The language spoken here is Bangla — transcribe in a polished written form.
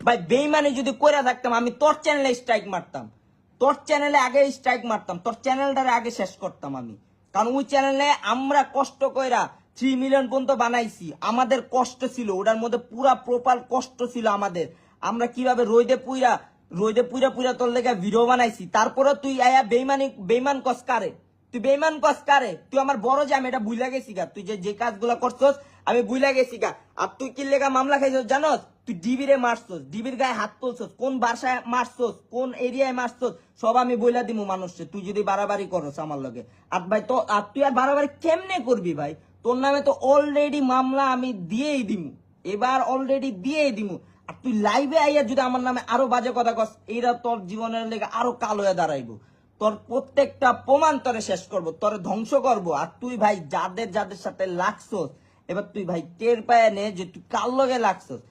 ভাই বেইমানি যদি কইরা থাকতাম আমি তোর চ্যানেলে স্ট্রাইক মারতাম, তোর চ্যানেলে আগে স্ট্রাইক মারতাম, তোর চ্যানেলটারে আগে শেষ করতাম আমি। কারণ ওই চ্যানেলে আমরা কষ্ট কইরা 3 মিলিয়ন পর্যন্ত বানাইছি, আমাদের কষ্ট ছিল ওটার মধ্যে, পুরা প্রপার কষ্ট ছিল আমাদের। আমরা কিভাবে রোদে পুইরা পুইরা তোর লেগে ভিডিও বানাইছি, তারপরে তুই আয়া বেইমান কস কারে, তুই বেইমান কস কারে? তুই আমার বড় যে, আমি এটা বুঝলা গেছি গা, তুই যে কাজগুলা করছস আমি বুঝলা গেছি গা। আর তুই কি লেগা মামলা খাইছস জানোস? তুই ডিবিরে মারছস, ডিবির গায়ে হাত তুলছস, কোন বাসায় মারছস, কোন এরিয়ায় মারছস, সব আমি বইলা দিমু মানুষকে, তুই যদি বাড়াবাড়ি করস আমার লগে। আর ভাই তো আর তুই আর বাড়াবাড়ি কেমনে করবি ভাই? তোর নামে তো অলরেডি মামলা আমি দিয়েই দিমু, এবার অলরেডি দিয়েই দিমু। আর তুই লাইভে আইয়া যদি আমার নামে আরো বাজে কথা কস, এইটা তোর জীবনের লেগে আরো কালো হয়ে দাঁড়াইবো। তোর প্রত্যেকটা প্রমাণ তোরে শেষ করবো, তোরে ধ্বংস করবো। আর তুই ভাই যাদের যাদের সাথে লাগছস, এবার তুই ভাই টের পায় নে যে তুই কার লগে লাগছস।